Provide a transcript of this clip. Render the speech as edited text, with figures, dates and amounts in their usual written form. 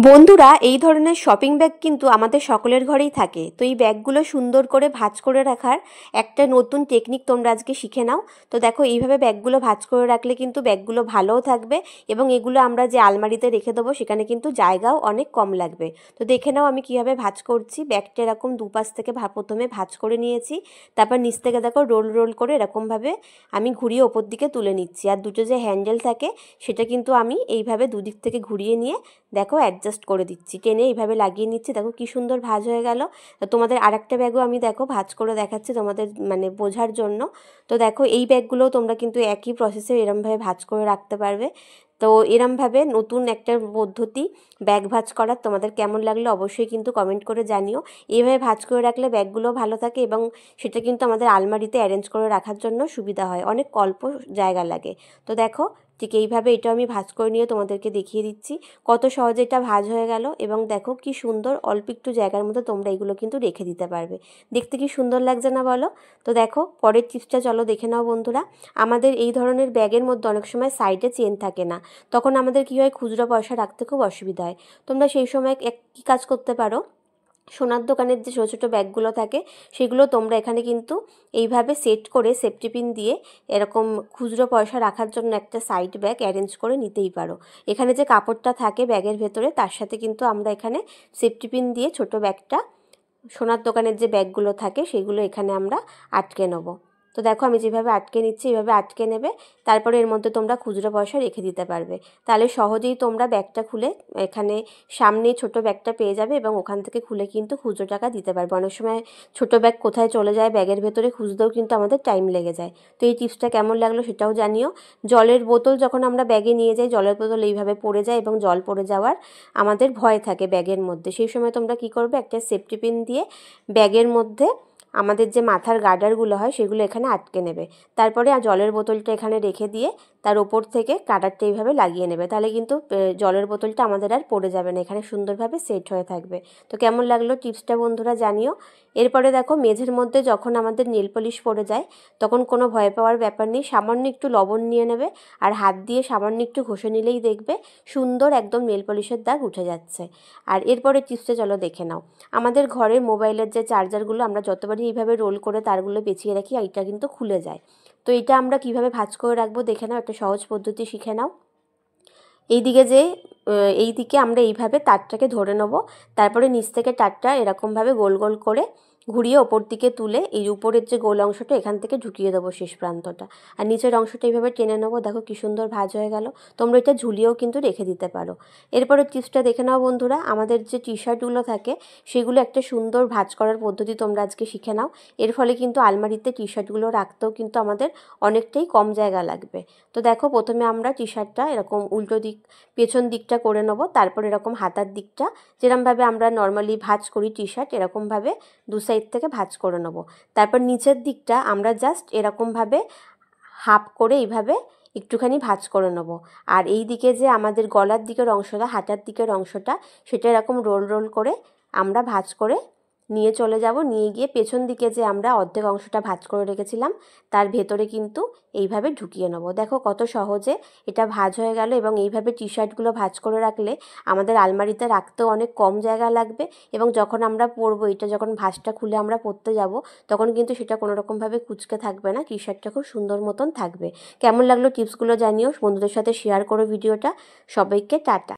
বন্ধুরা, এই ধরনের শপিং ব্যাগ কিন্তু আমাদের সকলের ঘরেই থাকে। তো এই ব্যাগগুলো সুন্দর করে ভাঁজ করে রাখার একটা নতুন টেকনিক তোমরা আজকে শিখে নাও। তো দেখো, এইভাবে ব্যাগগুলো ভাঁজ করে রাখলে কিন্তু ব্যাগগুলো ভালোও থাকবে এবং এগুলো আমরা যে আলমারিতে রেখে দেবো সেখানে কিন্তু জায়গাও অনেক কম লাগবে। তো দেখে নাও আমি কীভাবে ভাঁজ করছি। ব্যাগটা এরকম দুপাশ থেকে প্রথমে ভাঁজ করে নিয়েছি, তারপর নিচ থেকে দেখো রোল রোল করে এরকমভাবে আমি ঘুরিয়ে ওপর দিকে তুলে নিচ্ছি। আর দুটো যে হ্যান্ডেল থাকে সেটা কিন্তু আমি এইভাবে দুদিক থেকে ঘুরিয়ে নিয়ে দেখো অ্যাডজাস্ট করে দিচ্ছি, টেনে এইভাবে লাগিয়ে নিচ্ছি। দেখো কি সুন্দর ভাঁজ হয়ে গেল। তোমাদের আরেকটা ব্যাগও আমি দেখো ভাঁজ করে দেখাচ্ছি তোমাদের বোঝার জন্য। তো দেখো এই ব্যাগগুলোও তোমরা কিন্তু একই প্রসেসে এরমভাবে ভাঁজ করে রাখতে পারবে। তো এরমভাবে নতুন একটা পদ্ধতি ব্যাগ ভাঁজ করার তোমাদের কেমন লাগলো অবশ্যই কিন্তু কমেন্ট করে জানিও। এইভাবে ভাঁজ করে রাখলে ব্যাগগুলো ভালো থাকে এবং সেটা কিন্তু আমাদের আলমারিতে অ্যারেঞ্জ করে রাখার জন্য সুবিধা হয়, অনেক অল্প জায়গা লাগে। তো দেখো ঠিক এইভাবে এটা আমি ভাঁজ করে নিয়ে তোমাদেরকে দেখিয়ে দিচ্ছি কত সহজে এটা ভাঁজ হয়ে গেল। এবং দেখো কি সুন্দর, অল্প একটু জায়গার মধ্যে তোমরা এগুলো কিন্তু রেখে দিতে পারবে। দেখতে কি সুন্দর লাগছে না বলো? তো দেখো পরের টিপসটা চলো দেখে নাও বন্ধুরা। আমাদের এই ধরনের ব্যাগের মধ্যে অনেক সময় সাইডে চেন থাকে না, তখন আমাদের কী হয়, খুচরো পয়সা রাখতে খুব অসুবিধা হয়। তোমরা সেই সময় কী কাজ করতে পারো, সোনার দোকানের যে ছোটো ছোটো ব্যাগগুলো থাকে সেগুলো তোমরা এখানে কিন্তু এইভাবে সেট করে সেফটি পিন দিয়ে এরকম খুচরো পয়সা রাখার জন্য একটা সাইড ব্যাগ অ্যারেঞ্জ করে নিতেই পারো। এখানে যে কাপড়টা থাকে ব্যাগের ভেতরে তার সাথে কিন্তু আমরা এখানে সেফটি পিন দিয়ে ছোটো ব্যাগটা, সোনার দোকানের যে ব্যাগগুলো থাকে সেগুলো এখানে আমরা আটকে নেবো। তো দেখো আমি যেভাবে আটকে নিচ্ছি এইভাবে আটকে নেবে, তারপরে এর মধ্যে তোমরা খুচরো পয়সা রেখে দিতে পারবে। তাহলে সহজেই তোমরা ব্যাগটা খুলে এখানে সামনে ছোট ব্যাগটা পেয়ে যাবে এবং ওখান থেকে খুলে কিন্তু খুচরো টাকা দিতে পারবে। অনেক সময় ছোট ব্যাগ কোথায় চলে যায় ব্যাগের ভেতরে খুঁজতেও কিন্তু আমাদের টাইম লেগে যায়। তো এই টিপসটা কেমন লাগলো সেটাও জানিও। জলের বোতল যখন আমরা ব্যাগে নিয়ে যাই, জলের বোতল এইভাবে পড়ে যায় এবং জল পড়ে যাওয়ার আমাদের ভয় থাকে ব্যাগের মধ্যে, সেই সময় তোমরা কী করবে, একটা সেফটি পিন দিয়ে ব্যাগের মধ্যে আমাদের যে মাথার গার্ডারগুলো হয় সেগুলো এখানে আটকে নেবে। তারপরে জলের বোতলটা এখানে রেখে দিয়ে তার ওপর থেকে গার্ডারটা এইভাবে লাগিয়ে নেবে। তাহলে কিন্তু জলের বোতলটা আমাদের আর পড়ে যাবে না, এখানে সুন্দরভাবে সেট হয়ে থাকবে। তো কেমন লাগলো টিপসটা বন্ধুরা জানিও। এরপরে দেখো মেঝের মধ্যে যখন আমাদের নেল পলিশ পড়ে যায় তখন কোনো ভয় পাওয়ার ব্যাপার নেই। সামান্য একটু লবণ নিয়ে নেবে আর হাত দিয়ে সামান্য একটু ঘষে নিলেই দেখবে সুন্দর একদম নেল পলিশের দাগ উঠে যাচ্ছে। আর এরপরে টিপসটা চলো দেখে নাও। আমাদের ঘরের মোবাইলের যে চার্জারগুলো আমরা যতবারই এইভাবে রোল করে তারগুলো পেঁচিয়ে রাখি, এইটা কিন্তু খুলে যায়। তো এটা আমরা কিভাবে ভাঁজ করে রাখবো দেখে নাও, একটা সহজ পদ্ধতি শিখে নাও। এই দিকে আমরা এইভাবে তারটাকে ধরে নেব, তারপরে নিচ থেকে তারটা এরকমভাবে গোল গোল করে ঘুরিয়ে ওপর দিকে তুলে এই উপরের যে গোল অংশটা এখান থেকে ঢুকিয়ে দেবো শেষ প্রান্তটা, আর নিচের অংশটা এইভাবে টেনে নেবো। দেখো কি সুন্দর ভাঁজ হয়ে গেল। তোমরা এটা ঝুলিয়েও কিন্তু রেখে দিতে পারো। এরপরে টিপসটা দেখে নাও বন্ধুরা। আমাদের যে টি শার্টগুলো থাকে সেগুলো একটা সুন্দর ভাঁজ করার পদ্ধতি তোমরা আজকে শিখে নাও। এর ফলে কিন্তু আলমারিতে টি শার্টগুলো রাখতেও কিন্তু আমাদের অনেকটাই কম জায়গা লাগবে। তো দেখো প্রথমে আমরা টি শার্টটা এরকম উল্টো দিক পেছন দিকটা করে নেবো, তারপর এরকম হাতার দিকটা যেরকমভাবে আমরা নর্মালি ভাঁজ করি টি শার্ট এরকমভাবে দু সাইড থেকে ভাঁজ করে নেবো। তারপর নিচের দিকটা আমরা জাস্ট এরকমভাবে হাফ করে এইভাবে একটুখানি ভাঁজ করে নেবো। আর এই দিকে যে আমাদের গলার দিকের অংশটা, হাতার দিকের অংশটা, সেটা এরকম রোল রোল করে আমরা ভাঁজ করে নিয়ে চলে যাব। নিয়ে গিয়ে পেছন দিকে যে আমরা অর্ধেক অংশটা ভাঁজ করে রেখেছিলাম তার ভেতরে কিন্তু এইভাবে ঢুকিয়ে নেব। দেখো কত সহজে এটা ভাঁজ হয়ে গেল। এবং এইভাবে টি শার্টগুলো ভাঁজ করে রাখলে আমাদের আলমারিতে রাখতেও অনেক কম জায়গা লাগবে এবং যখন আমরা পরবো, এটা যখন ভাঁজটা খুলে আমরা পরতে যাব তখন কিন্তু সেটা কোনো রকমভাবে কুঁচকে থাকবে না, টি শার্টটা খুব সুন্দর মতন থাকবে। কেমন লাগলো টিপসগুলো জানিও, বন্ধুদের সাথে শেয়ার করো ভিডিওটা। সবাইকে টাটা।